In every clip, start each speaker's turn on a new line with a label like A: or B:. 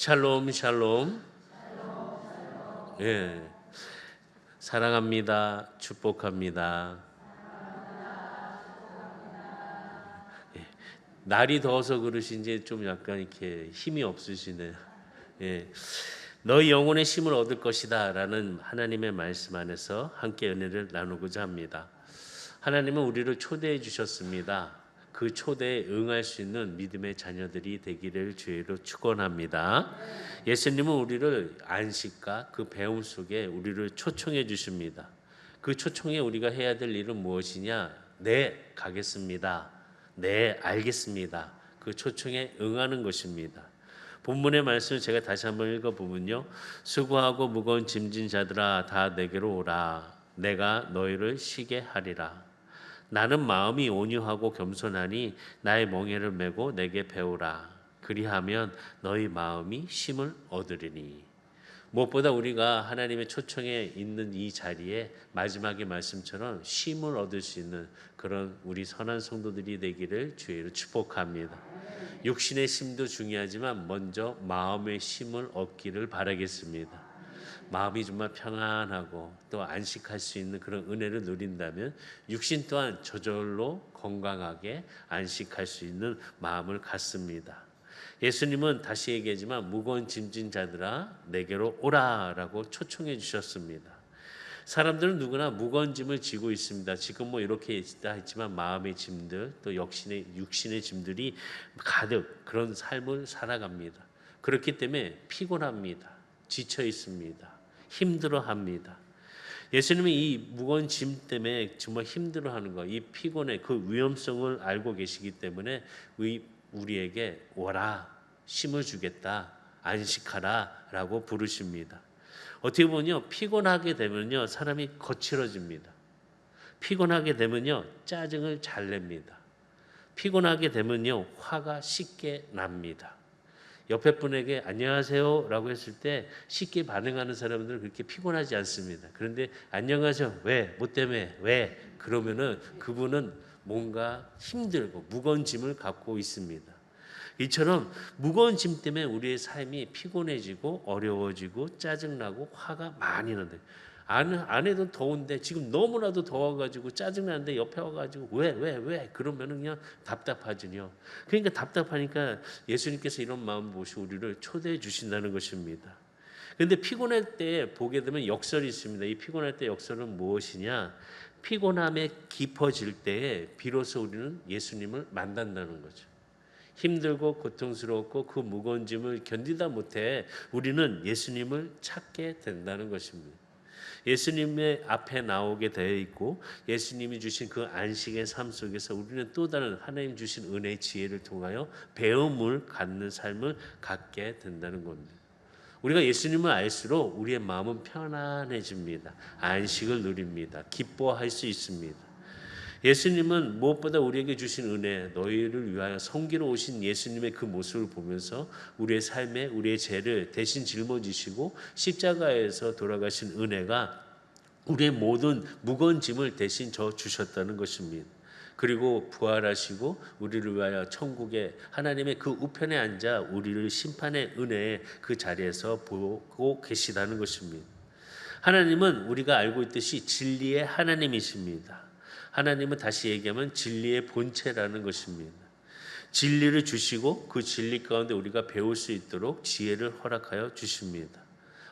A: 샬롬 샬롬. 예. 사랑합니다. 축복합니다. 예. 날이 더워서 그러신지 좀 약간 이렇게 힘이 없으시네요. 예. 너희 영혼의 힘을 얻을 것이다 라는 하나님의 말씀 안에서 함께 은혜를 나누고자 합니다. 하나님은 우리를 초대해 주셨습니다. 그 초대에 응할 수 있는 믿음의 자녀들이 되기를 주의로 축원합니다. 예수님은 우리를 안식과 그 배움 속에 우리를 초청해 주십니다. 그 초청에 우리가 해야 될 일은 무엇이냐? 네, 가겠습니다. 네, 알겠습니다. 그 초청에 응하는 것입니다. 본문의 말씀을 제가 다시 한번 읽어보면요. 수고하고 무거운 짐진 자들아 다 내게로 오라. 내가 너희를 쉬게 하리라. 나는 마음이 온유하고 겸손하니 나의 멍에를 메고 내게 배우라. 그리하면 너희 마음이 쉼을 얻으리니. 무엇보다 우리가 하나님의 초청에 있는 이 자리에 마지막의 말씀처럼 쉼을 얻을 수 있는 그런 우리 선한 성도들이 되기를 주의로 축복합니다. 육신의 쉼도 중요하지만 먼저 마음의 쉼을 얻기를 바라겠습니다. 마음이 정말 평안하고 또 안식할 수 있는 그런 은혜를 누린다면 육신 또한 저절로 건강하게 안식할 수 있는 마음을 갖습니다. 예수님은 다시 얘기하지만 무거운 짐진 자들아 내게로 오라라고 초청해 주셨습니다. 사람들은 누구나 무거운 짐을 지고 있습니다. 지금 뭐 이렇게 있다 했지만 마음의 짐들 또 역신의 육신의 짐들이 가득 그런 삶을 살아갑니다. 그렇기 때문에 피곤합니다. 지쳐 있습니다. 힘들어합니다. 예수님은 이 무거운 짐 때문에 정말 힘들어하는 거, 이 피곤의 그 위험성을 알고 계시기 때문에 우리에게 오라, 쉼을 주겠다, 안식하라라고 부르십니다. 어떻게 보면요, 피곤하게 되면요 사람이 거칠어집니다. 피곤하게 되면요 짜증을 잘 냅니다. 피곤하게 되면요 화가 쉽게 납니다. 옆에 분에게 안녕하세요 라고 했을 때 쉽게 반응하는 사람들은 그렇게 피곤하지 않습니다. 그런데 안녕하세요 왜? 뭐 때문에? 왜? 그러면은 그분은 뭔가 힘들고 무거운 짐을 갖고 있습니다. 이처럼 무거운 짐 때문에 우리의 삶이 피곤해지고 어려워지고 짜증나고 화가 많이 나는데 안에도 더운데 지금 너무나도 더워가지고 짜증나는데 옆에 와가지고 왜 그러면은 그냥 답답하지요. 그러니까 답답하니까 예수님께서 이런 마음 보시고 우리를 초대해 주신다는 것입니다. 그런데 피곤할 때 보게 되면 역설이 있습니다. 이 피곤할 때 역설은 무엇이냐? 피곤함에 깊어질 때에 비로소 우리는 예수님을 만난다는 거죠. 힘들고 고통스럽고 그 무거운 짐을 견디다 못해 우리는 예수님을 찾게 된다는 것입니다. 예수님의 앞에 나오게 되어 있고 예수님이 주신 그 안식의 삶 속에서 우리는 또 다른 하나님 주신 은혜의 지혜를 통하여 배움을 갖는 삶을 갖게 된다는 겁니다. 우리가 예수님을 알수록 우리의 마음은 편안해집니다. 안식을 누립니다. 기뻐할 수 있습니다. 예수님은 무엇보다 우리에게 주신 은혜, 너희를 위하여 섬기러 오신 예수님의 그 모습을 보면서 우리의 삶에 우리의 죄를 대신 짊어지시고 십자가에서 돌아가신 은혜가 우리의 모든 무거운 짐을 대신 져 주셨다는 것입니다. 그리고 부활하시고 우리를 위하여 천국에 하나님의 그 우편에 앉아 우리를 심판의 은혜의 그 자리에서 보고 계시다는 것입니다. 하나님은 우리가 알고 있듯이 진리의 하나님이십니다. 하나님은 다시 얘기하면 진리의 본체라는 것입니다. 진리를 주시고 그 진리 가운데 우리가 배울 수 있도록 지혜를 허락하여 주십니다.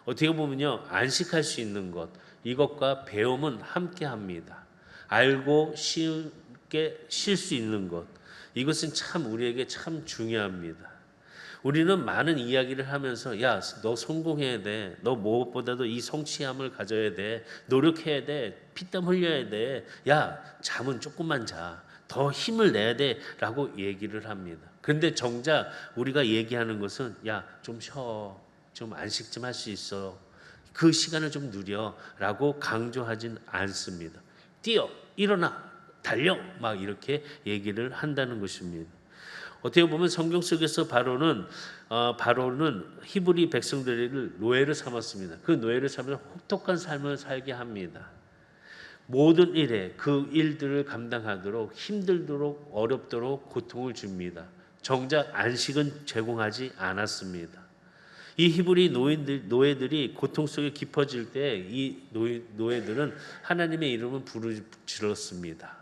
A: 어떻게 보면요, 안식할 수 있는 것, 이것과 배움은 함께합니다. 알고 쉽게 쉴 수 있는 것, 이것은 참 우리에게 참 중요합니다. 우리는 많은 이야기를 하면서 야, 너 성공해야 돼. 너 무엇보다도 이 성취함을 가져야 돼. 노력해야 돼. 피땀 흘려야 돼. 야, 잠은 조금만 자. 더 힘을 내야 돼. 라고 얘기를 합니다. 그런데 정작 우리가 얘기하는 것은 야, 좀 쉬어. 좀 안식 좀 할 수 있어. 그 시간을 좀 누려. 라고 강조하진 않습니다. 뛰어. 일어나. 달려. 막 이렇게 얘기를 한다는 것입니다. 어떻게 보면 성경 속에서 바로는 히브리 백성들을 노예를 삼았습니다. 그 노예를 삼으면 혹독한 삶을 살게 합니다. 모든 일에 그 일들을 감당하도록 힘들도록 어렵도록 고통을 줍니다. 정작 안식은 제공하지 않았습니다. 이 히브리 노예들이 고통 속에 깊어질 때 이 노예들은 하나님의 이름을 부르짖었습니다.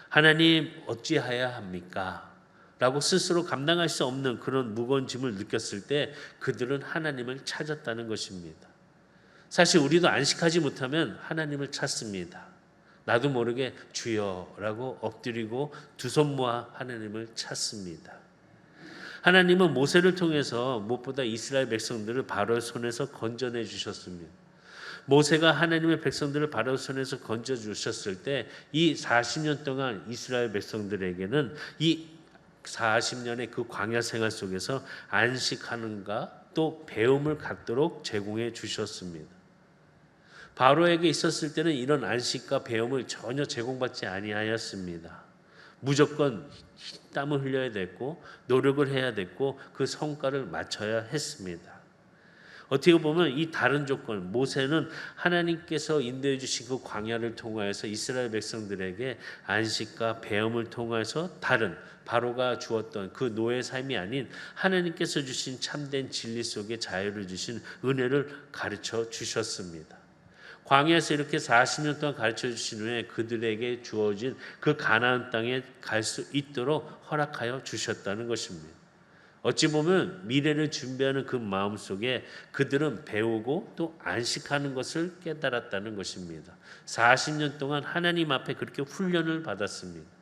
A: 하나님 어찌하야 합니까? 라고 스스로 감당할 수 없는 그런 무거운 짐을 느꼈을 때 그들은 하나님을 찾았다는 것입니다. 사실 우리도 안식하지 못하면 하나님을 찾습니다. 나도 모르게 주여라고 엎드리고 두 손 모아 하나님을 찾습니다. 하나님은 모세를 통해서 무엇보다 이스라엘 백성들을 바로의 손에서 건져내 주셨습니다. 모세가 하나님의 백성들을 바로의 손에서 건져 주셨을 때 이 40년 동안 이스라엘 백성들에게는 이 40년의 그 광야 생활 속에서 안식하는가 또 배움을 갖도록 제공해 주셨습니다. 바로에게 있었을 때는 이런 안식과 배움을 전혀 제공받지 아니하였습니다. 무조건 땀을 흘려야 됐고 노력을 해야 됐고 그 성과를 맞춰야 했습니다. 어떻게 보면 이 다른 조건, 모세는 하나님께서 인도해 주신 그 광야를 통하여서 이스라엘 백성들에게 안식과 배움을 통해서 다른 바로가 주었던 그 노예 삶이 아닌 하나님께서 주신 참된 진리 속에 자유를 주신 은혜를 가르쳐 주셨습니다. 광야에서 이렇게 40년 동안 가르쳐 주신 후에 그들에게 주어진 그 가나안 땅에 갈 수 있도록 허락하여 주셨다는 것입니다. 어찌 보면 미래를 준비하는 그 마음속에 그들은 배우고 또 안식하는 것을 깨달았다는 것입니다. 40년 동안 하나님 앞에 그렇게 훈련을 받았습니다.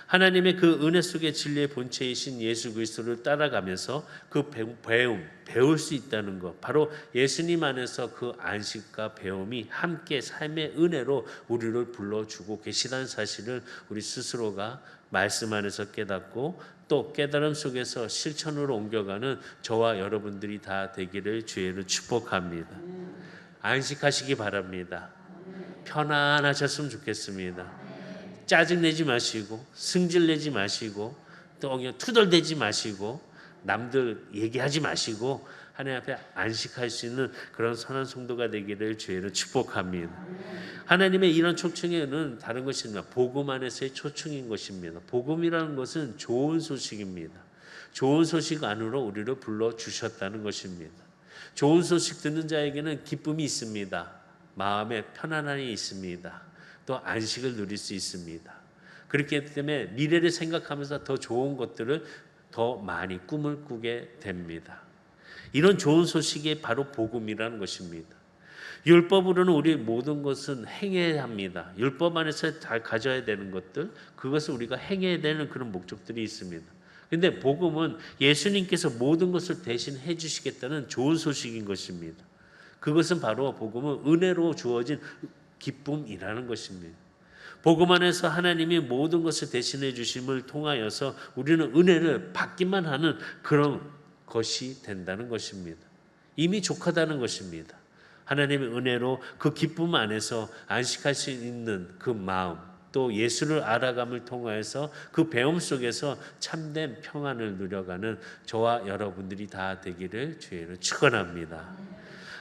A: 하나님의 그 은혜 속의 진리의 본체이신 예수 그리스도를 따라가면서 그 배울 수 있다는 것, 바로 예수님 안에서 그 안식과 배움이 함께 삶의 은혜로 우리를 불러주고 계시다는 사실을 우리 스스로가 말씀 안에서 깨닫고 또 깨달음 속에서 실천으로 옮겨가는 저와 여러분들이 다 되기를 주의로 축복합니다. 안식하시기 바랍니다. 편안하셨으면 좋겠습니다. 짜증내지 마시고 승질내지 마시고 또 그냥 투덜대지 마시고 남들 얘기하지 마시고 하나님 앞에 안식할 수 있는 그런 선한 성도가 되기를 주의로 축복합니다. 하나님의 이런 초청에는 다른 것이 아니라 복음 안에서의 초청인 것입니다. 복음이라는 것은 좋은 소식입니다. 좋은 소식 안으로 우리를 불러주셨다는 것입니다. 좋은 소식 듣는 자에게는 기쁨이 있습니다. 마음에 편안함이 있습니다. 또 안식을 누릴 수 있습니다. 그렇기 때문에 미래를 생각하면서 더 좋은 것들을 더 많이 꿈을 꾸게 됩니다. 이런 좋은 소식이 바로 복음이라는 것입니다. 율법으로는 우리 모든 것은 행해야 합니다. 율법 안에서 다 가져야 되는 것들, 그것을 우리가 행해야 되는 그런 목적들이 있습니다. 근데 복음은 예수님께서 모든 것을 대신 해주시겠다는 좋은 소식인 것입니다. 그것은 바로 복음은 은혜로 주어진 기쁨이라는 것입니다. 복음 안에서 하나님이 모든 것을 대신해 주심을 통하여서 우리는 은혜를 받기만 하는 그런 것이 된다는 것입니다. 이미 족하다는 것입니다. 하나님의 은혜로 그 기쁨 안에서 안식할 수 있는 그 마음, 또 예수를 알아감을 통하여서 그 배움 속에서 참된 평안을 누려가는 저와 여러분들이 다 되기를 주의로 축원합니다.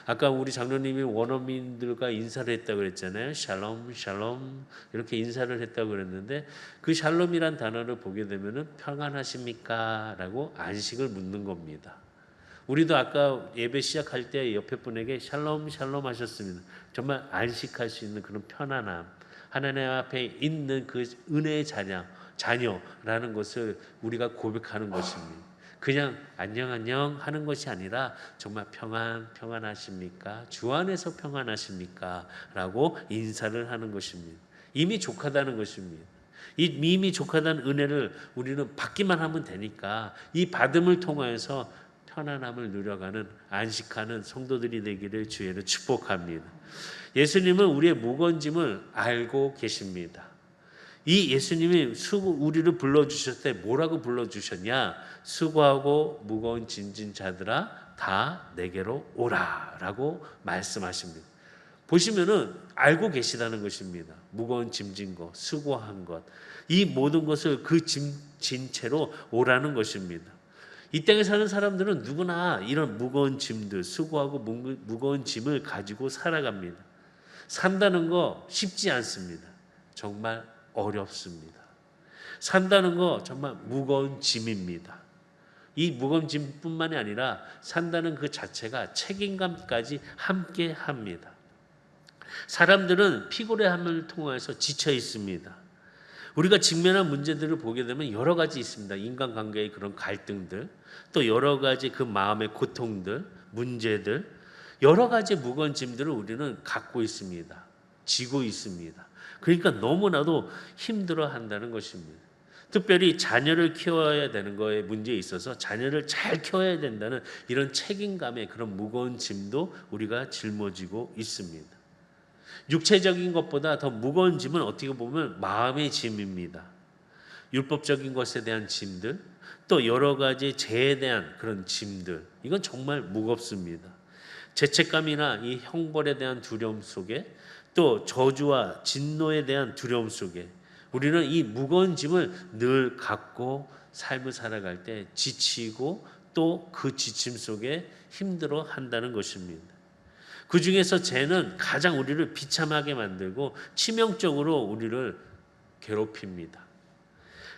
A: 아까 우리 장로님이 원어민들과 인사를 했다고 그랬잖아요. 샬롬 샬롬 이렇게 인사를 했다고 그랬는데 그 샬롬이란 단어를 보게 되면은 평안하십니까? 라고 안식을 묻는 겁니다. 우리도 아까 예배 시작할 때 옆에 분에게 샬롬 샬롬 하셨습니다. 정말 안식할 수 있는 그런 편안함, 하나님 앞에 있는 그 은혜의 자녀라는 것을 우리가 고백하는 것입니다. 그냥 안녕 안녕 하는 것이 아니라 정말 평안하십니까? 주 안에서 평안하십니까? 라고 인사를 하는 것입니다. 이미 족하다는 것입니다. 이 이미 족하다는 은혜를 우리는 받기만 하면 되니까 이 받음을 통하여서 편안함을 누려가는 안식하는 성도들이 되기를 주의로 축복합니다. 예수님은 우리의 무거운 짐을 알고 계십니다. 이 예수님이 우리를 불러주셨을 때 뭐라고 불러주셨냐? 수고하고 무거운 짐진 자들아 다 내게로 오라 라고 말씀하십니다. 보시면은 알고 계시다는 것입니다. 무거운 짐진 것, 수고한 것, 이 모든 것을 그 짐 진 채로 오라는 것입니다. 이 땅에 사는 사람들은 누구나 이런 무거운 짐들, 수고하고 무거운 짐을 가지고 살아갑니다. 산다는 거 쉽지 않습니다. 정말 어렵습니다. 산다는 거 정말 무거운 짐입니다. 이 무거운 짐뿐만이 아니라 산다는 그 자체가 책임감까지 함께 합니다. 사람들은 피곤함을 통해서 지쳐 있습니다. 우리가 직면한 문제들을 보게 되면 여러 가지 있습니다. 인간관계의 그런 갈등들, 또 여러 가지 그 마음의 고통들, 문제들, 여러 가지 무거운 짐들을 우리는 갖고 있습니다. 지고 있습니다. 그러니까 너무나도 힘들어 한다는 것입니다. 특별히 자녀를 키워야 되는 거에 문제에 있어서 자녀를 잘 키워야 된다는 이런 책임감의 그런 무거운 짐도 우리가 짊어지고 있습니다. 육체적인 것보다 더 무거운 짐은 어떻게 보면 마음의 짐입니다. 율법적인 것에 대한 짐들, 또 여러 가지 죄에 대한 그런 짐들, 이건 정말 무겁습니다. 죄책감이나 이 형벌에 대한 두려움 속에, 또 저주와 진노에 대한 두려움 속에 우리는 이 무거운 짐을 늘 갖고 삶을 살아갈 때 지치고 또 그 지침 속에 힘들어 한다는 것입니다. 그 중에서 죄는 가장 우리를 비참하게 만들고 치명적으로 우리를 괴롭힙니다.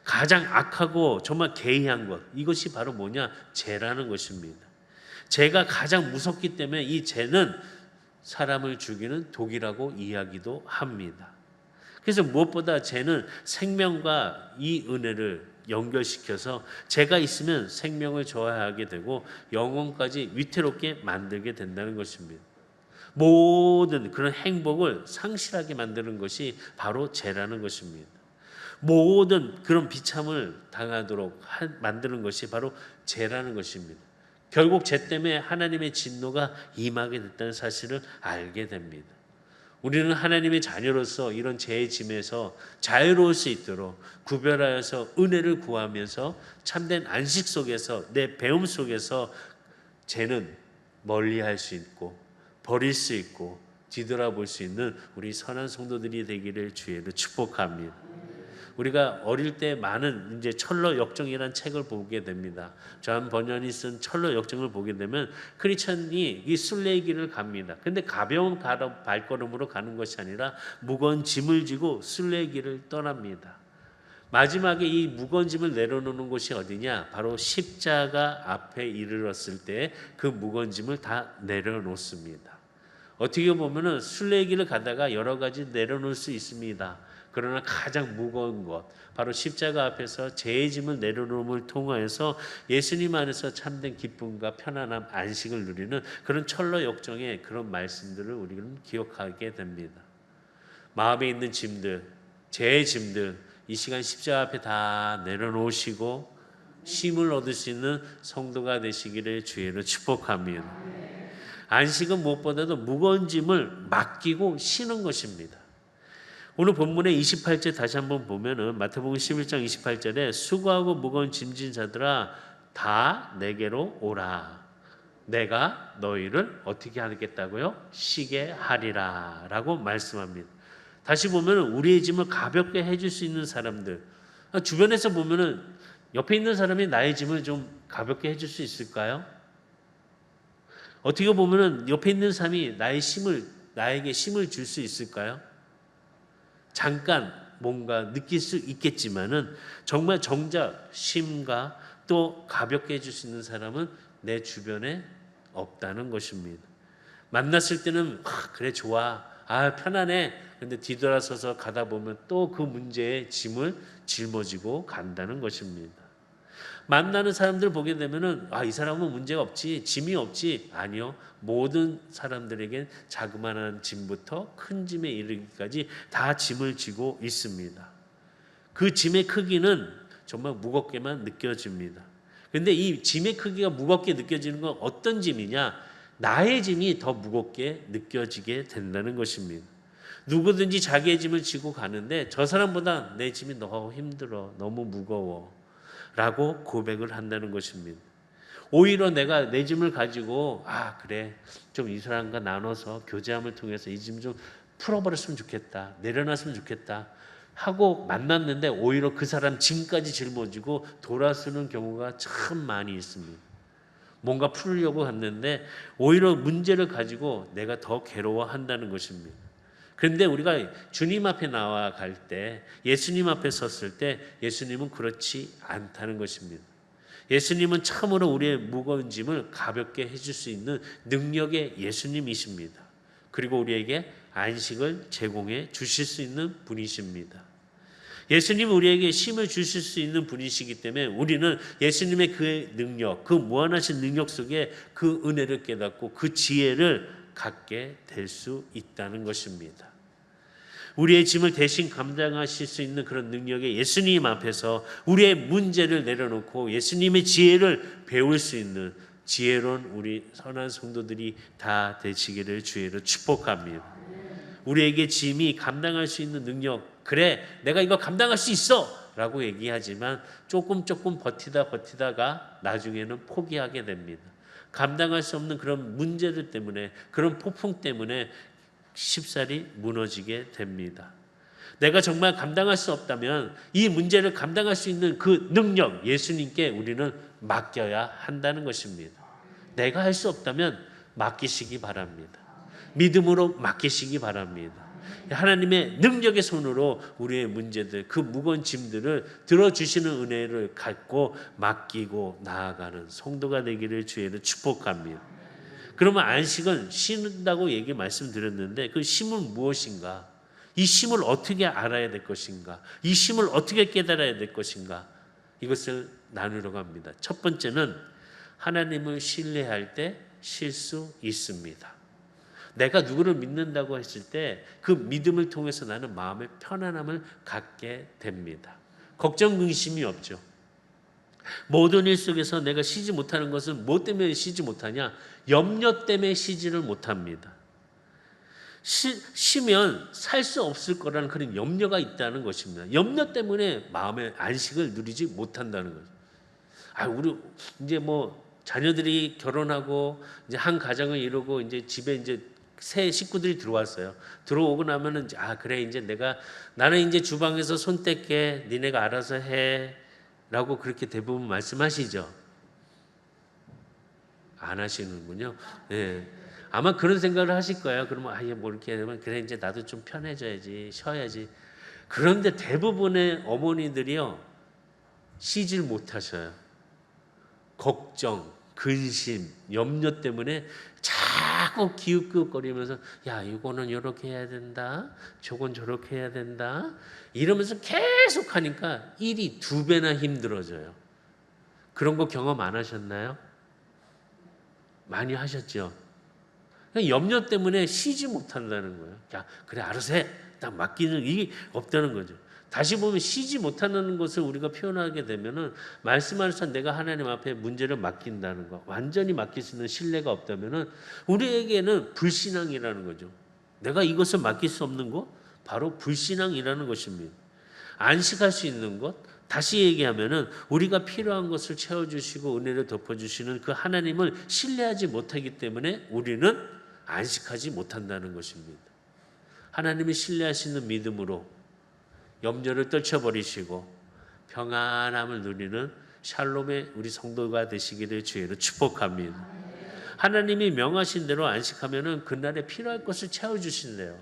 A: 가장 악하고 정말 괴이한 것, 이것이 바로 뭐냐? 죄라는 것입니다. 죄가 가장 무섭기 때문에 이 죄는 사람을 죽이는 독이라고 이야기도 합니다. 그래서 무엇보다 죄는 생명과 이 은혜를 연결시켜서 죄가 있으면 생명을 좋아하게 되고 영혼까지 위태롭게 만들게 된다는 것입니다. 모든 그런 행복을 상실하게 만드는 것이 바로 죄라는 것입니다. 모든 그런 비참을 당하도록 만드는 것이 바로 죄라는 것입니다. 결국 죄 때문에 하나님의 진노가 임하게 됐다는 사실을 알게 됩니다. 우리는 하나님의 자녀로서 이런 죄의 짐에서 자유로울 수 있도록 구별하여서 은혜를 구하면서 참된 안식 속에서 내 배움 속에서 죄는 멀리할 수 있고 버릴 수 있고 뒤돌아볼 수 있는 우리 선한 성도들이 되기를 주의로 축복합니다. 우리가 어릴 때 많은 이제 철로 역정이라는 책을 보게 됩니다. 존 번연이 쓴 철로 역정을 보게 되면 크리스천이 이 순례의 길을 갑니다. 근데 가벼운 발걸음으로 가는 것이 아니라 무거운 짐을 지고 순례의 길을 떠납니다. 마지막에 이 무거운 짐을 내려놓는 곳이 어디냐? 바로 십자가 앞에 이르렀을 때 그 무거운 짐을 다 내려놓습니다. 어떻게 보면은 순례의 길을 가다가 여러 가지 내려놓을 수 있습니다. 그러나 가장 무거운 것, 바로 십자가 앞에서 죄의 짐을 내려놓음을 통하여서 예수님 안에서 참된 기쁨과 편안함, 안식을 누리는 그런 철로 역정의 그런 말씀들을 우리는 기억하게 됩니다. 마음에 있는 짐들, 죄의 짐들, 이 시간 십자가 앞에 다 내려놓으시고 쉼을 얻을 수 있는 성도가 되시기를 주의로 축복합니다. 안식은 무엇보다도 무거운 짐을 맡기고 쉬는 것입니다. 오늘 본문의 28절 다시 한번 보면은 마태복음 11장 28절에 수고하고 무거운 짐진 자들아 다 내게로 오라. 내가 너희를 어떻게 하겠다고요? 쉬게 하리라 라고 말씀합니다. 다시 보면은 우리의 짐을 가볍게 해줄 수 있는 사람들, 주변에서 보면은 옆에 있는 사람이 나의 짐을 좀 가볍게 해줄 수 있을까요? 어떻게 보면은 옆에 있는 사람이 나에게 힘을 줄 수 있을까요? 잠깐 뭔가 느낄 수 있겠지만은 정말 정작 쉼과 또 가볍게 해줄 수 있는 사람은 내 주변에 없다는 것입니다. 만났을 때는 그래 좋아, 편안해. 근데 뒤돌아서서 가다 보면 또 그 문제의 짐을 짊어지고 간다는 것입니다. 만나는 사람들 보게 되면은 이 사람은 문제가 없지, 짐이 없지. 아니요. 모든 사람들에겐 자그마한 짐부터 큰 짐에 이르기까지 다 짐을 지고 있습니다. 그 짐의 크기는 정말 무겁게만 느껴집니다. 그런데 이 짐의 크기가 무겁게 느껴지는 건 어떤 짐이냐? 나의 짐이 더 무겁게 느껴지게 된다는 것입니다. 누구든지 자기의 짐을 지고 가는데 저 사람보다 내 짐이 너무 힘들어, 너무 무거워 라고 고백을 한다는 것입니다. 오히려 내가 내 짐을 가지고 그래 좀 이 사람과 나눠서 교제함을 통해서 이 짐 좀 풀어버렸으면 좋겠다, 내려놨으면 좋겠다 하고 만났는데 오히려 그 사람 짐까지 짊어지고 돌아서는 경우가 참 많이 있습니다. 뭔가 풀으려고 갔는데 오히려 문제를 가지고 내가 더 괴로워한다는 것입니다. 그런데 우리가 주님 앞에 나아갈 때, 예수님 앞에 섰을 때 예수님은 그렇지 않다는 것입니다. 예수님은 참으로 우리의 무거운 짐을 가볍게 해줄 수 있는 능력의 예수님이십니다. 그리고 우리에게 안식을 제공해 주실 수 있는 분이십니다. 예수님은 우리에게 쉼을 주실 수 있는 분이시기 때문에 우리는 예수님의 그 능력, 그 무한하신 능력 속에 그 은혜를 깨닫고 그 지혜를 갖게 될 수 있다는 것입니다. 우리의 짐을 대신 감당하실 수 있는 그런 능력의 예수님 앞에서 우리의 문제를 내려놓고 예수님의 지혜를 배울 수 있는 지혜로운 우리 선한 성도들이 다 되시기를 주의로 축복합니다. 우리에게 짐이 감당할 수 있는 능력, 그래 내가 이거 감당할 수 있어 라고 얘기하지만 조금 버티다가 나중에는 포기하게 됩니다. 감당할 수 없는 그런 문제들 때문에, 그런 폭풍 때문에 쉽사리 무너지게 됩니다. 내가 정말 감당할 수 없다면 이 문제를 감당할 수 있는 그 능력, 예수님께 우리는 맡겨야 한다는 것입니다. 내가 할 수 없다면 맡기시기 바랍니다. 믿음으로 맡기시기 바랍니다. 하나님의 능력의 손으로 우리의 문제들, 그 무거운 짐들을 들어주시는 은혜를 갖고 맡기고 나아가는 성도가 되기를 주의로 축복합니다. 그러면 안식은 쉬는다고 말씀드렸는데 그 쉼은 무엇인가? 이 쉼을 어떻게 알아야 될 것인가? 이 쉼을 어떻게 깨달아야 될 것인가? 이것을 나누려고 합니다. 첫 번째는 하나님을 신뢰할 때 쉴 수 있습니다. 내가 누구를 믿는다고 했을 때 그 믿음을 통해서 나는 마음의 편안함을 갖게 됩니다. 걱정, 근심이 없죠. 모든 일 속에서 내가 쉬지 못하는 것은 뭐 때문에 쉬지 못하냐? 염려 때문에 쉬지를 못합니다. 쉬면 살 수 없을 거라는 그런 염려가 있다는 것입니다. 염려 때문에 마음의 안식을 누리지 못한다는 거죠. 우리 이제 자녀들이 결혼하고 이제 한 가정을 이루고 이제 집에 이제 새 식구들이 들어왔어요. 들어오고 나면은 그래 이제 나는 이제 주방에서 손 뗄게. 니네가 알아서 해. 라고 그렇게 대부분 말씀하시죠. 안 하시는군요. 네. 아마 그런 생각을 하실 거예요. 그러면 이렇게 되면 그래 이제 나도 좀 편해져야지, 쉬어야지. 그런데 대부분의 어머니들이요 쉬질 못하셔요. 걱정, 근심, 염려 때문에 자꾸 기웃기웃거리면서 이거는 이렇게 해야 된다, 저건 저렇게 해야 된다 이러면서 계속 하니까 일이 2배나 힘들어져요. 그런 거 경험 안 하셨나요? 많이 하셨죠? 염려 때문에 쉬지 못한다는 거예요. 그래 알아서 해. 딱 맡기는 이게 없다는 거죠. 다시 보면 쉬지 못하는 것을 우리가 표현하게 되면은 말씀하셔서 내가 하나님 앞에 문제를 맡긴다는 거, 완전히 맡길 수 있는 신뢰가 없다면은 우리에게는 불신앙이라는 거죠. 내가 이것을 맡길 수 없는 것, 바로 불신앙이라는 것입니다. 안식할 수 있는 것, 다시 얘기하면은 우리가 필요한 것을 채워주시고 은혜를 덮어주시는 그 하나님을 신뢰하지 못하기 때문에 우리는 안식하지 못한다는 것입니다. 하나님을 신뢰하시는 믿음으로 염려를 떨쳐버리시고 평안함을 누리는 샬롬의 우리 성도가 되시기를 주의로 축복합니다. 하나님이 명하신 대로 안식하면은 그날에 필요할 것을 채워주신대요.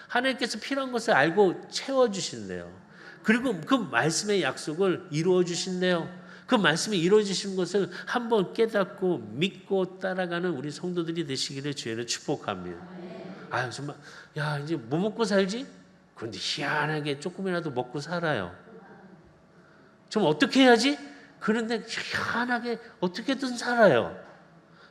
A: 하나님께서 필요한 것을 알고 채워주신대요. 그리고 그 말씀의 약속을 이루어주신대요. 그 말씀이 이루어지신 것을 한번 깨닫고 믿고 따라가는 우리 성도들이 되시기를 주의로 축복합니다. 정말 이제 뭐 먹고 살지? 그런데 희한하게 조금이라도 먹고 살아요. 좀 어떻게 해야지? 그런데 희한하게 어떻게든 살아요.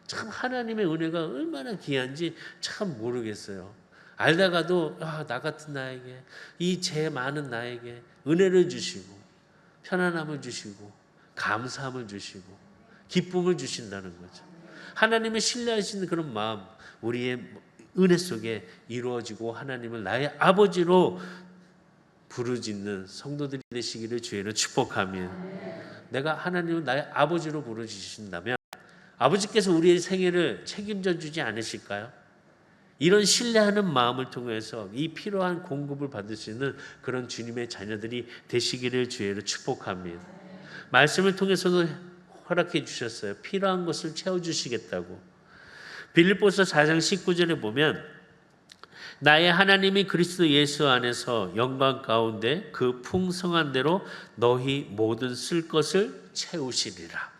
A: 참 하나님의 은혜가 얼마나 귀한지 참 모르겠어요. 알다가도 나 같은 나에게, 이 죄 많은 나에게 은혜를 주시고 편안함을 주시고 감사함을 주시고 기쁨을 주신다는 거죠. 하나님을 신뢰하시는 그런 마음, 우리의 은혜 속에 이루어지고 하나님을 나의 아버지로 부르짖는 성도들이 되시기를 주의로 축복하며, 내가 하나님을 나의 아버지로 부르짖으신다면 아버지께서 우리의 생애를 책임져 주지 않으실까요? 이런 신뢰하는 마음을 통해서 이 필요한 공급을 받을 수 있는 그런 주님의 자녀들이 되시기를 주의로 축복합니다. 말씀을 통해서도 허락해 주셨어요. 필요한 것을 채워주시겠다고. 빌립보서 4장 19절에 보면 나의 하나님이 그리스도 예수 안에서 영광 가운데 그 풍성한 대로 너희 모든 쓸 것을 채우시리라.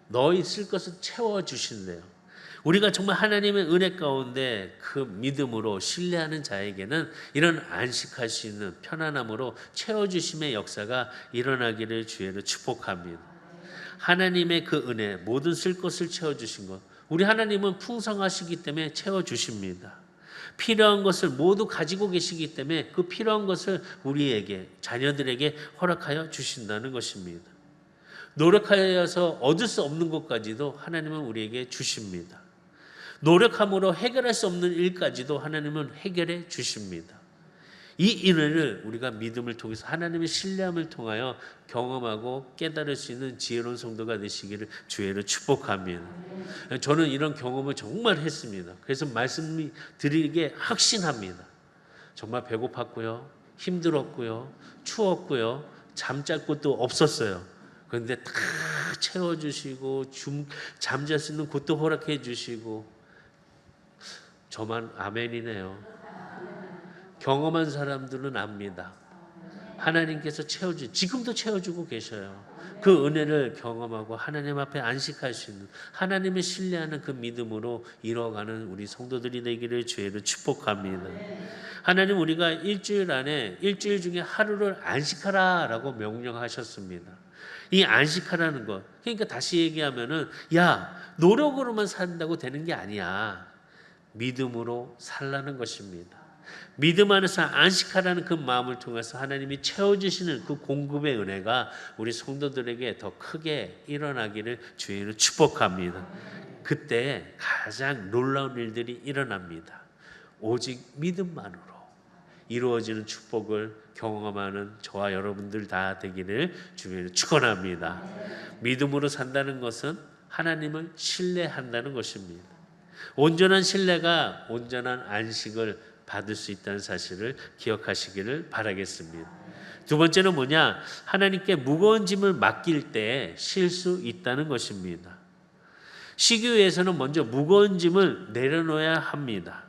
A: 너희 쓸 것을 채워주신대요. 우리가 정말 하나님의 은혜 가운데 그 믿음으로 신뢰하는 자에게는 이런 안식할 수 있는 편안함으로 채워주심의 역사가 일어나기를 주의로 축복합니다. 하나님의 그 은혜, 모든 쓸 것을 채워주신 것, 우리 하나님은 풍성하시기 때문에 채워주십니다. 필요한 것을 모두 가지고 계시기 때문에 그 필요한 것을 우리에게, 자녀들에게 허락하여 주신다는 것입니다. 노력하여서 얻을 수 없는 것까지도 하나님은 우리에게 주십니다. 노력함으로 해결할 수 없는 일까지도 하나님은 해결해 주십니다. 이 은혜를 우리가 믿음을 통해서 하나님의 신뢰함을 통하여 경험하고 깨달을 수 있는 지혜로운 성도가 되시기를 주의로 축복합니다. 저는 이런 경험을 정말 했습니다. 그래서 말씀 드리기에 확신합니다. 정말 배고팠고요, 힘들었고요, 추웠고요, 잠잘 곳도 없었어요. 그런데 다 채워주시고 잠잘 수 있는 곳도 허락해 주시고, 저만 아멘이네요. 경험한 사람들은 압니다. 하나님께서 지금도 채워주고 계셔요. 그 은혜를 경험하고 하나님 앞에 안식할 수 있는, 하나님을 신뢰하는 그 믿음으로 이뤄가는 우리 성도들이 되기를 주의로 축복합니다. 하나님, 우리가 일주일 안에, 일주일 중에 하루를 안식하라라고 명령하셨습니다. 이 안식하라는 것, 그러니까 다시 얘기하면은, 야, 노력으로만 산다고 되는 게 아니야. 믿음으로 살라는 것입니다. 믿음 안에서 안식하라는 그 마음을 통해서 하나님이 채워주시는 그 공급의 은혜가 우리 성도들에게 더 크게 일어나기를 주의로 축복합니다. 그때 가장 놀라운 일들이 일어납니다. 오직 믿음만으로 이루어지는 축복을 경험하는 저와 여러분들 다 되기를 주의로 축원합니다. 믿음으로 산다는 것은 하나님을 신뢰한다는 것입니다. 온전한 신뢰가 온전한 안식을 받을 수 있다는 사실을 기억하시기를 바라겠습니다. 두 번째는 뭐냐? 하나님께 무거운 짐을 맡길 때 쉴 수 있다는 것입니다. 쉬기 위해서는 먼저 무거운 짐을 내려놓아야 합니다.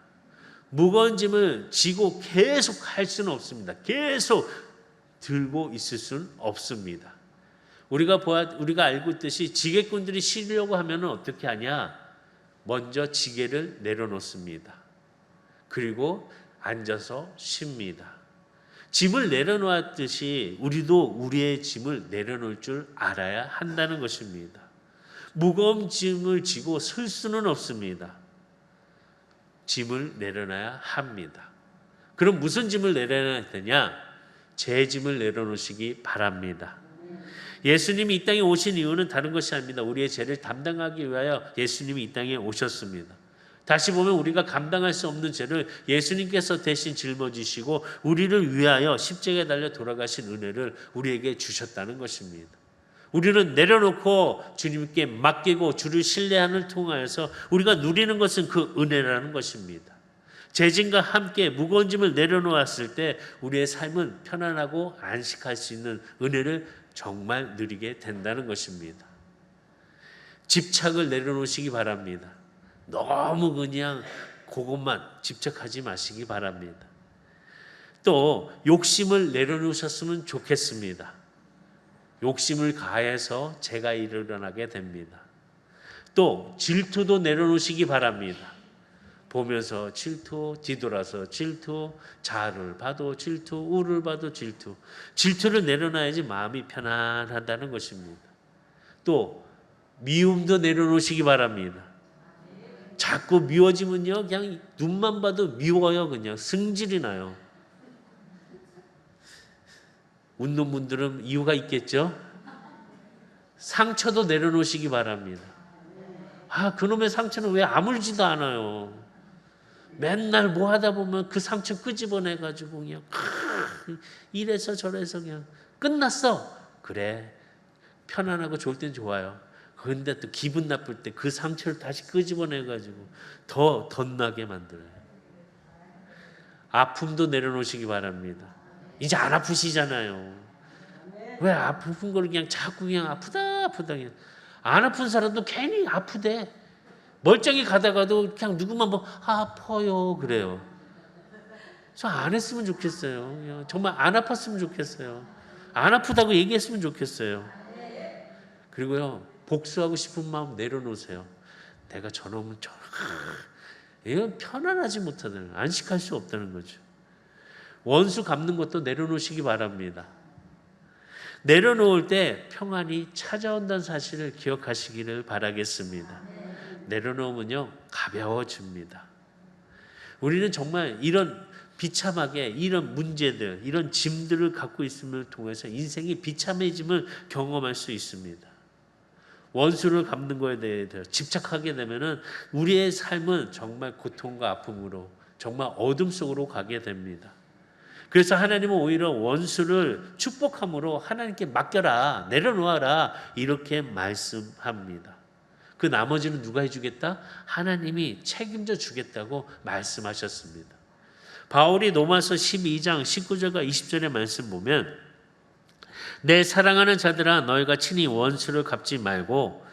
A: 무거운 짐을 지고 계속 할 수는 없습니다. 계속 들고 있을 수는 없습니다. 우리가 알고 있듯이 지게꾼들이 쉬려고 하면 어떻게 하냐? 먼저 지게를 내려놓습니다. 그리고 앉아서 쉽니다. 짐을 내려놓았듯이 우리도 우리의 짐을 내려놓을 줄 알아야 한다는 것입니다. 무거운 짐을 지고 설 수는 없습니다. 짐을 내려놔야 합니다. 그럼 무슨 짐을 내려놔야 되냐? 제 짐을 내려놓으시기 바랍니다. 예수님이 이 땅에 오신 이유는 다른 것이 아닙니다. 우리의 죄를 담당하기 위하여 예수님이 이 땅에 오셨습니다. 다시 보면 우리가 감당할 수 없는 죄를 예수님께서 대신 짊어지시고 우리를 위하여 십자가에 달려 돌아가신 은혜를 우리에게 주셨다는 것입니다. 우리는 내려놓고 주님께 맡기고 주를 신뢰함을 통하여서 우리가 누리는 것은 그 은혜라는 것입니다. 제 짐과 함께 무거운 짐을 내려놓았을 때 우리의 삶은 편안하고 안식할 수 있는 은혜를 정말 누리게 된다는 것입니다. 집착을 내려놓으시기 바랍니다. 너무 그냥 그것만 집착하지 마시기 바랍니다. 또 욕심을 내려놓으셨으면 좋겠습니다. 욕심을 가해서 죄가 일어나게 됩니다. 또 질투도 내려놓으시기 바랍니다. 보면서 질투, 뒤돌아서 질투, 좌를 봐도 질투, 우를 봐도 질투. 질투를 내려놔야지 마음이 편안하다는 것입니다. 또 미움도 내려놓으시기 바랍니다. 자꾸 미워지면요, 그냥 눈만 봐도 미워요. 그냥 승질이 나요. 웃는 분들은 이유가 있겠죠? 상처도 내려놓으시기 바랍니다. 아, 그놈의 상처는 왜 아물지도 않아요. 맨날 뭐 하다 보면 그 상처 끄집어내가지고 그냥 이래서 저래서 그냥 끝났어. 그래, 편안하고 좋을 땐 좋아요. 그런데 또 기분 나쁠 때 그 상처를 다시 끄집어내가지고 더 덧나게 만들어요. 아픔도 내려놓으시기 바랍니다. 이제 안 아프시잖아요. 왜 아픈 걸 그냥 자꾸 그냥 아프다 그냥. 안 아픈 사람도 괜히 아프대. 멀쩡히 가다가도 그냥 누구만 뭐 아파요 그래요. 저 안 했으면 좋겠어요. 정말 안 아팠으면 좋겠어요. 안 아프다고 얘기했으면 좋겠어요. 그리고요, 복수하고 싶은 마음 내려놓으세요. 내가 저놈은 이건 편안하지 못하다는, 안식할 수 없다는 거죠. 원수 갚는 것도 내려놓으시기 바랍니다. 내려놓을 때 평안이 찾아온다는 사실을 기억하시기를 바라겠습니다. 내려놓으면요, 가벼워집니다. 우리는 정말 이런 비참하게 이런 문제들, 이런 짐들을 갖고 있음을 통해서 인생이 비참해짐을 경험할 수 있습니다. 원수를 갚는 거에 대해 집착하게 되면은 우리의 삶은 정말 고통과 아픔으로, 정말 어둠 속으로 가게 됩니다. 그래서 하나님은 오히려 원수를 축복함으로 하나님께 맡겨라, 내려놓아라, 이렇게 말씀합니다. 그 나머지는 누가 해주겠다? 하나님이 책임져 주겠다고 말씀하셨습니다. 바울이 로마서 12장 19절과 20절의 말씀 보면, 내 사랑하는 자들아, 너희가 친히 원수를 갚지 말고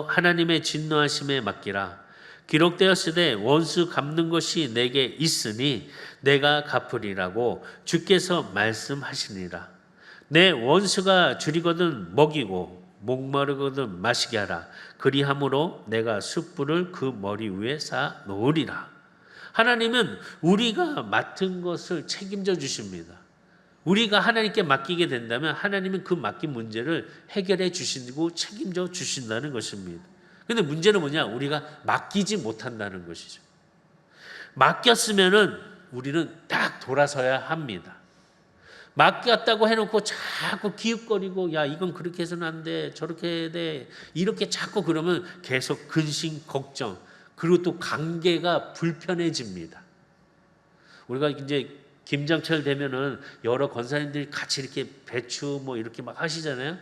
A: 하나님의 진노하심에 맡기라. 기록되었으되 원수 갚는 것이 내게 있으니 내가 갚으리라고 주께서 말씀하시니라. 내 원수가 줄이거든 먹이고 목마르거든 마시게 하라. 그리함으로 내가 숯불을 그 머리 위에 쌓아 놓으리라. 하나님은 우리가 맡은 것을 책임져 주십니다. 우리가 하나님께 맡기게 된다면 하나님은 그 맡긴 문제를 해결해 주시고 책임져 주신다는 것입니다. 그런데 문제는 뭐냐? 우리가 맡기지 못한다는 것이죠. 맡겼으면은 우리는 딱 돌아서야 합니다. 맡겼다고 해놓고 자꾸 기웃거리고, 야, 이건 그렇게 해서는 안 돼, 저렇게 해야 돼, 이렇게 자꾸 그러면 계속 근심, 걱정, 그리고 또 관계가 불편해집니다. 우리가 이제 김장철 되면은 여러 권사님들이 같이 이렇게 배추 뭐 이렇게 막 하시잖아요.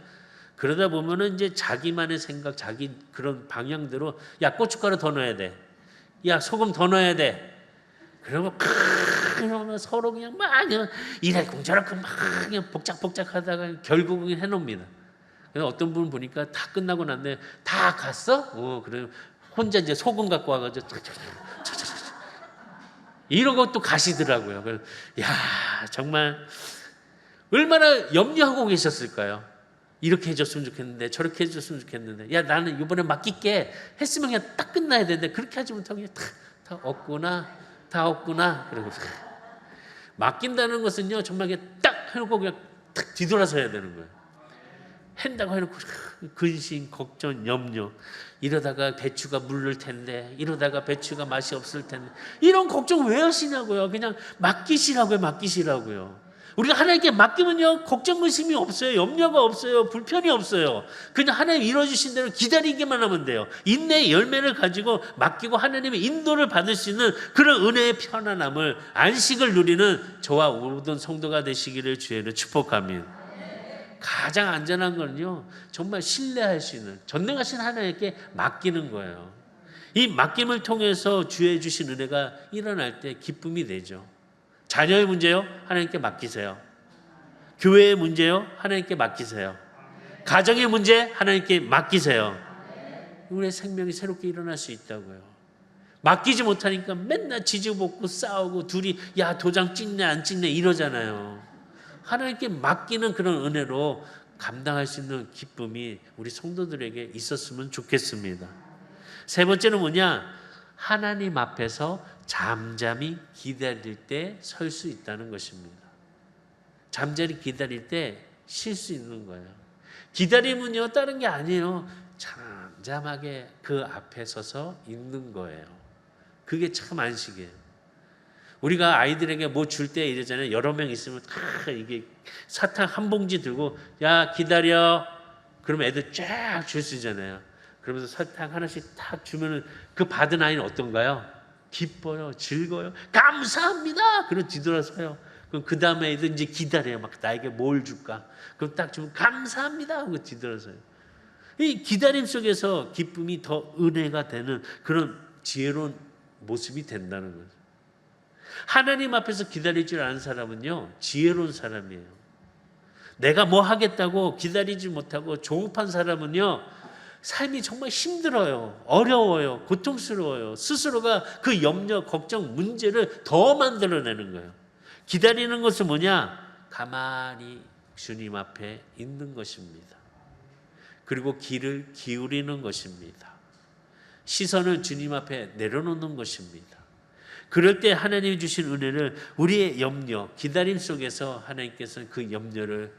A: 그러다 보면은 이제 자기만의 생각, 자기 그런 방향대로, 야, 고춧가루 더 넣어야 돼, 야, 소금 더 넣어야 돼. 그러면 서로 그냥 막 이래쿵 저래쿵 막 그냥 복작복작하다가 결국은 해놓습니다. 그래서 어떤 분 보니까 다 끝나고 났네, 다 갔어? 그래 혼자 이제 소금 갖고 와가지고 이러고 또 가시더라고요. 그래서 야, 정말 얼마나 염려하고 계셨을까요? 이렇게 해줬으면 좋겠는데, 저렇게 해줬으면 좋겠는데, 야, 나는 이번에 맡길게 했으면 그냥 딱 끝나야 되는데 그렇게 하지 못하고 그냥 다 없구나. 그리고 맡긴다는 것은요, 정말 그냥 딱 해놓고 그냥 딱 뒤돌아서 해야 되는 거예요. 한다고 해놓고 근심, 걱정, 염려, 이러다가 배추가 물를 텐데, 이러다가 배추가 맛이 없을 텐데, 이런 걱정 왜 하시냐고요. 그냥 맡기시라고요. 우리가 하나님께 맡기면요, 걱정, 근심이 없어요. 염려가 없어요. 불편이 없어요. 그냥 하나님 이루어주신 대로 기다리기만 하면 돼요. 인내의 열매를 가지고 맡기고 하나님의 인도를 받을 수 있는 그런 은혜의 편안함을, 안식을 누리는 저와 모든 성도가 되시기를 주의로 축복합니다. 가장 안전한 건요, 정말 신뢰할 수 있는, 전능하신 하나님께 맡기는 거예요. 이 맡김을 통해서 주의 주신 은혜가 일어날 때 기쁨이 되죠. 자녀의 문제요? 하나님께 맡기세요. 교회의 문제요? 하나님께 맡기세요. 가정의 문제? 하나님께 맡기세요. 우리의 생명이 새롭게 일어날 수 있다고요. 맡기지 못하니까 맨날 지지볶고 싸우고 둘이 야, 도장 찍네 안 찍네 이러잖아요. 하나님께 맡기는 그런 은혜로 감당할 수 있는 기쁨이 우리 성도들에게 있었으면 좋겠습니다. 세 번째는 뭐냐? 하나님 앞에서 잠잠히 기다릴 때 설 수 있다는 것입니다. 잠잠히 기다릴 때 쉴 수 있는 거예요. 기다림은요, 다른 게 아니에요. 잠잠하게 그 앞에 서서 있는 거예요. 그게 참 안식이에요. 우리가 아이들에게 뭐 줄 때 이러잖아요. 여러 명 있으면 다 이게 사탕 한 봉지 들고, 야, 기다려. 그러면 애들 쫙 줄 수 있잖아요. 그러면서 사탕 하나씩 탁 주면은 그 받은 아이는 어떤가요? 기뻐요, 즐거워요, 감사합니다. 그리고 뒤돌아서요. 그럼 그 다음에 애들 이제 기다려요. 막 나에게 뭘 줄까? 그럼 딱 주면 감사합니다 하고 뒤돌아서요. 이 기다림 속에서 기쁨이 더 은혜가 되는 그런 지혜로운 모습이 된다는 거죠. 하나님 앞에서 기다릴 줄 아는 사람은요, 지혜로운 사람이에요. 내가 뭐 하겠다고 기다리지 못하고 조급한 사람은요, 삶이 정말 힘들어요. 어려워요. 고통스러워요. 스스로가 그 염려, 걱정, 문제를 더 만들어내는 거예요. 기다리는 것은 뭐냐? 가만히 주님 앞에 있는 것입니다. 그리고 귀를 기울이는 것입니다. 시선을 주님 앞에 내려놓는 것입니다. 그럴 때 하나님이 주신 은혜를 우리의 염려, 기다림 속에서 하나님께서 그 염려를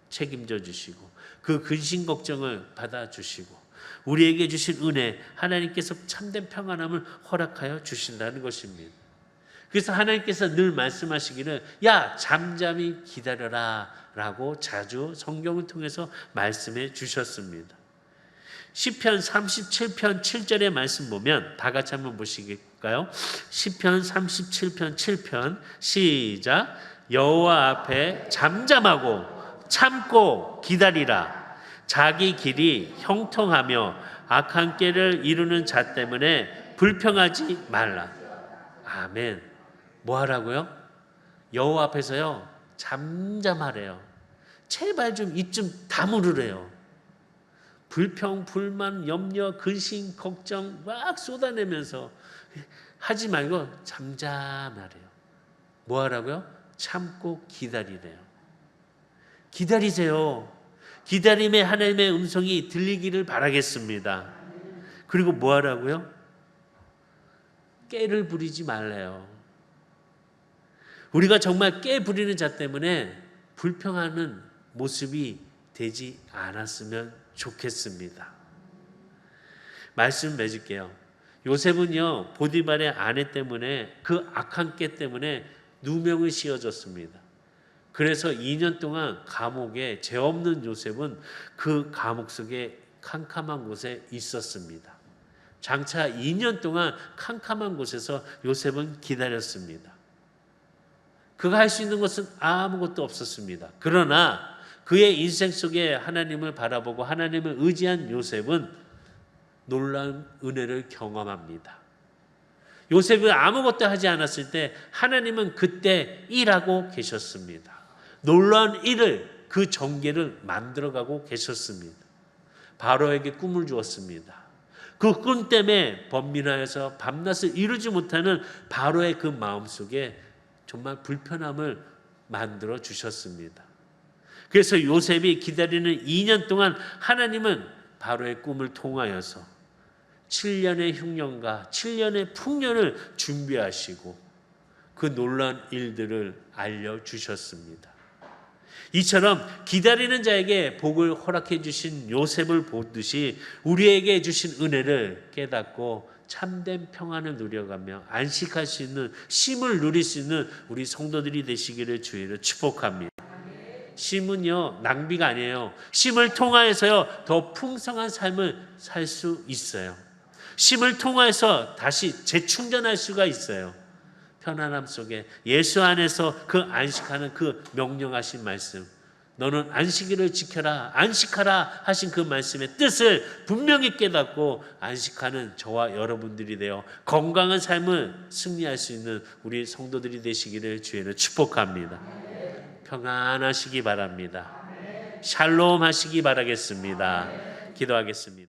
A: 책임져 주시고 그 근심 걱정을 받아주시고 우리에게 주신 은혜, 하나님께서 참된 평안함을 허락하여 주신다는 것입니다. 그래서 하나님께서 늘 말씀하시기를 야 잠잠히 기다려라 라고 자주 성경을 통해서 말씀해 주셨습니다. 시편 37편 7절의 말씀 보면 다 같이 한번 보시겠까요? 시편 37편 7편 시작. 여호와 앞에 잠잠하고 참고 기다리라. 자기 길이 형통하며 악한 길을 이루는 자 때문에 불평하지 말라. 아멘. 뭐 하라고요? 여호와 앞에서요 잠잠하래요. 제발 좀 입 좀 다물으래요. 불평, 불만, 염려, 근심, 걱정 막 쏟아내면서 하지 말고 잠잠하래요. 뭐 하라고요? 참고 기다리래요. 기다리세요. 기다림에 하나님의 음성이 들리기를 바라겠습니다. 그리고 뭐 하라고요? 깨를 부리지 말래요. 우리가 정말 깨 부리는 자 때문에 불평하는 모습이 되지 않았으면 좋겠습니다. 말씀 맺을게요. 요셉은요 보디발의 아내 때문에 그 악한 깨 때문에 누명을 씌워줬습니다. 그래서 2년 동안 감옥에 죄 없는 요셉은 그 감옥 속에 캄캄한 곳에 있었습니다. 장차 2년 동안 캄캄한 곳에서 요셉은 기다렸습니다. 그가 할 수 있는 것은 아무것도 없었습니다. 그러나 그의 인생 속에 하나님을 바라보고 하나님을 의지한 요셉은 놀라운 은혜를 경험합니다. 요셉은 아무것도 하지 않았을 때 하나님은 그때 일하고 계셨습니다. 놀라운 일을 그 전개를 만들어가고 계셨습니다. 바로에게 꿈을 주었습니다. 그 꿈 때문에 번민하여서 밤낮을 이루지 못하는 바로의 그 마음속에 정말 불편함을 만들어 주셨습니다. 그래서 요셉이 기다리는 2년 동안 하나님은 바로의 꿈을 통하여서 7년의 흉년과 7년의 풍년을 준비하시고 그 놀라운 일들을 알려주셨습니다. 이처럼 기다리는 자에게 복을 허락해 주신 요셉을 보듯이 우리에게 주신 은혜를 깨닫고 참된 평안을 누려가며 안식할 수 있는 쉼을 누릴 수 있는 우리 성도들이 되시기를 주의로 축복합니다. 쉼은요 낭비가 아니에요. 쉼을 통하여서요 더 풍성한 삶을 살 수 있어요. 쉼을 통하여서 다시 재충전할 수가 있어요. 편안함 속에 예수 안에서 그 안식하는 그 명령하신 말씀, 너는 안식일을 지켜라 안식하라 하신 그 말씀의 뜻을 분명히 깨닫고 안식하는 저와 여러분들이 되어 건강한 삶을 승리할 수 있는 우리 성도들이 되시기를 주의로 축복합니다. 평안하시기 바랍니다. 샬롬 하시기 바라겠습니다. 기도하겠습니다.